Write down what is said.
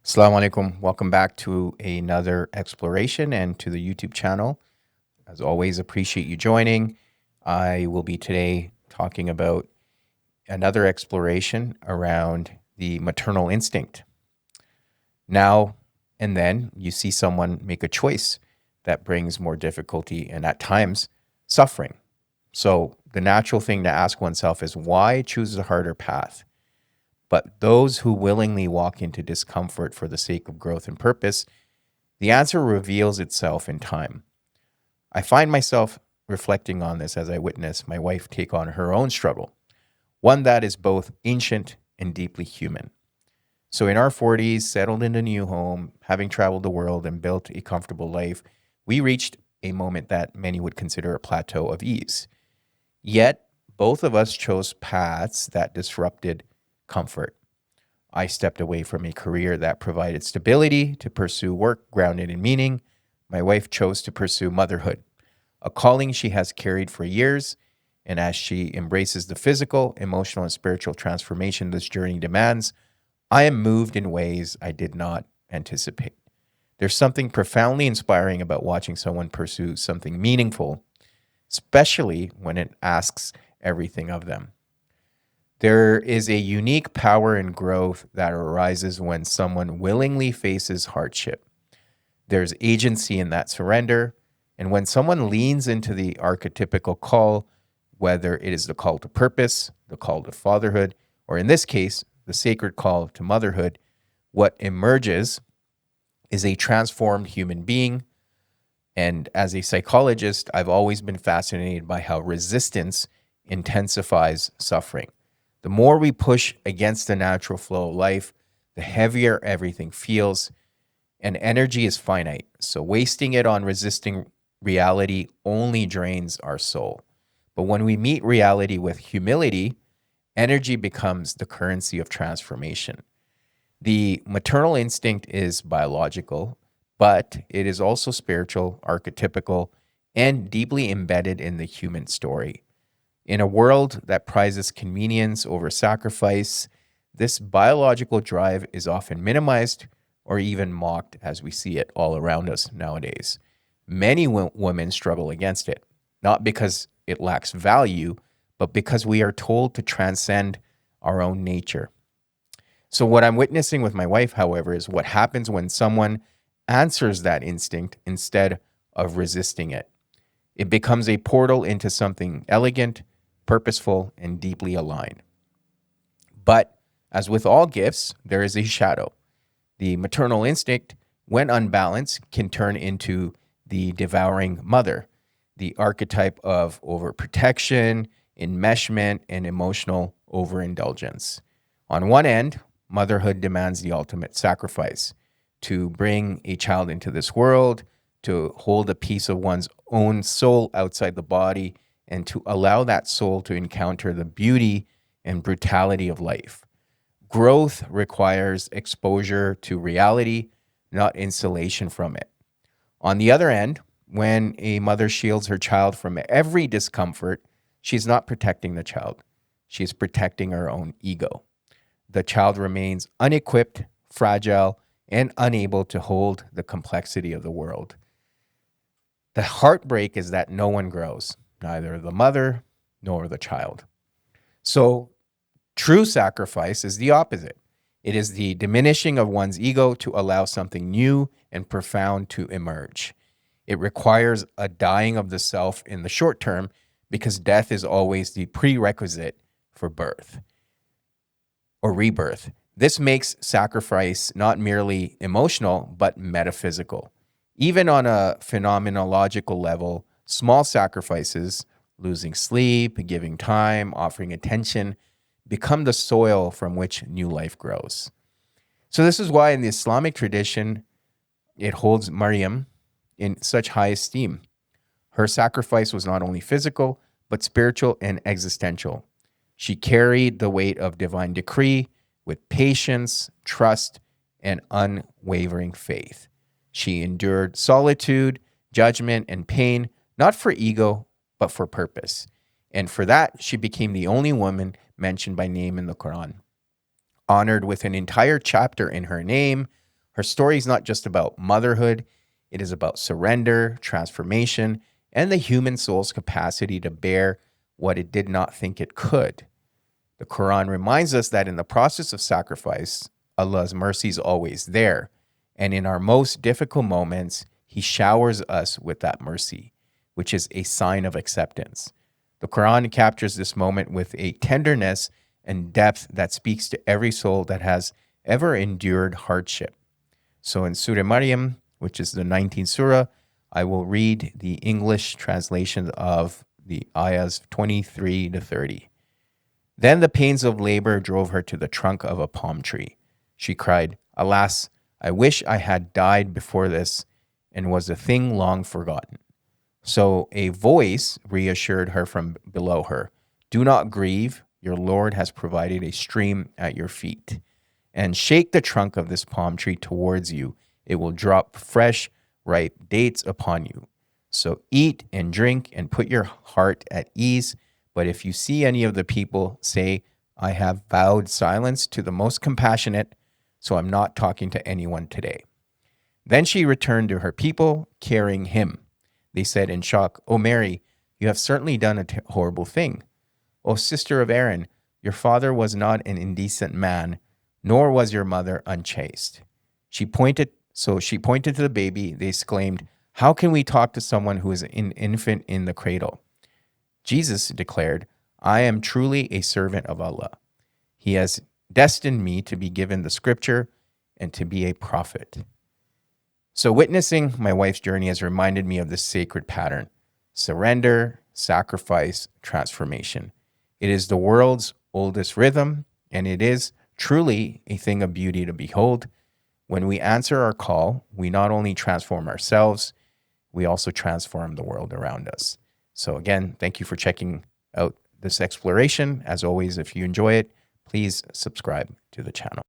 Assalamu alaikum. Welcome back to another exploration and to the YouTube channel. As always, appreciate you joining. I will be today talking about another exploration around the maternal instinct. Now and then you see someone make a choice that brings more difficulty and at times suffering. So the natural thing to ask oneself is why choose a harder path? But those who willingly walk into discomfort for the sake of growth and purpose, the answer reveals itself in time. I find myself reflecting on this as I witness my wife take on her own struggle, one that is both ancient and deeply human. So, in our 40s, settled in a new home, having traveled the world and built a comfortable life, we reached a moment that many would consider a plateau of ease. Yet, both of us chose paths that disrupted comfort. I stepped away from a career that provided stability to pursue work grounded in meaning. My wife chose to pursue motherhood, a calling she has carried for years. And as she embraces the physical, emotional, and spiritual transformation this journey demands, I am moved in ways I did not anticipate. There's something profoundly inspiring about watching someone pursue something meaningful, especially when it asks everything of them. There is a unique power and growth that arises when someone willingly faces hardship. There's agency in that surrender. And when someone leans into the archetypical call, whether it is the call to purpose, the call to fatherhood, or in this case, the sacred call to motherhood, what emerges is a transformed human being. And as a psychologist, I've always been fascinated by how resistance intensifies suffering. The more we push against the natural flow of life, the heavier everything feels, and energy is finite. So wasting it on resisting reality only drains our soul. But when we meet reality with humility, energy becomes the currency of transformation. The maternal instinct is biological, but it is also spiritual, archetypical, and deeply embedded in the human story. In a world that prizes convenience over sacrifice, this biological drive is often minimized or even mocked as we see it all around us nowadays. Many women struggle against it, not because it lacks value, but because we are told to transcend our own nature. So, what I'm witnessing with my wife, however, is what happens when someone answers that instinct instead of resisting it. It becomes a portal into something elegant, purposeful, and deeply aligned. But as with all gifts, there is a shadow. The maternal instinct, when unbalanced, can turn into the devouring mother, the archetype of overprotection, enmeshment, and emotional overindulgence. On one end, motherhood demands the ultimate sacrifice to bring a child into this world, to hold a piece of one's own soul outside the body, and to allow that soul to encounter the beauty and brutality of life. Growth requires exposure to reality, not insulation from it. On the other end, when a mother shields her child from every discomfort, she's not protecting the child. She's protecting her own ego. The child remains unequipped, fragile, and unable to hold the complexity of the world. The heartbreak is that no one grows, neither the mother nor the child. So, true sacrifice is the opposite. It is the diminishing of one's ego to allow something new and profound to emerge. It requires a dying of the self in the short term because death is always the prerequisite for birth or rebirth. This makes sacrifice not merely emotional, but metaphysical. Even on a phenomenological level, small sacrifices, losing sleep, giving time, offering attention, become the soil from which new life grows. So this is why in the Islamic tradition, it holds Maryam in such high esteem. Her sacrifice was not only physical, but spiritual and existential. She carried the weight of divine decree with patience, trust, and unwavering faith. She endured solitude, judgment, and pain, not for ego, but for purpose. And for that, she became the only woman mentioned by name in the Quran, honored with an entire chapter in her name, Her story is not just about motherhood, it is about surrender, transformation, and the human soul's capacity to bear what it did not think it could. The Quran reminds us that in the process of sacrifice, Allah's mercy is always there. And in our most difficult moments, He showers us with that mercy, which is a sign of acceptance. The Quran captures this moment with a tenderness and depth that speaks to every soul that has ever endured hardship. So in Surah Maryam, which is the 19th surah, I will read the English translation of the ayahs 23 to 30. Then the pains of labor drove her to the trunk of a palm tree. She cried, "Alas, I wish I had died before this and was a thing long forgotten." So a voice reassured her from below her, "Do not grieve, your Lord has provided a stream at your feet. And shake the trunk of this palm tree towards you. It will drop fresh, ripe dates upon you. So eat and drink and put your heart at ease. But if you see any of the people, say, I have vowed silence to the most compassionate, so I'm not talking to anyone today." Then she returned to her people, carrying him. They said in shock, "O Mary, you have certainly done a horrible thing. O sister of Aaron, your father was not an indecent man, nor was your mother unchaste." She pointed to the baby. They exclaimed, "How can we talk to someone who is an infant in the cradle?" Jesus declared, "I am truly a servant of Allah. He has destined me to be given the scripture and to be a prophet." So witnessing my wife's journey has reminded me of this sacred pattern: surrender, sacrifice, transformation. It is the world's oldest rhythm, and it is truly a thing of beauty to behold. When we answer our call, we not only transform ourselves, we also transform the world around us. So again, thank you for checking out this exploration. As always, if you enjoy it, please subscribe to the channel.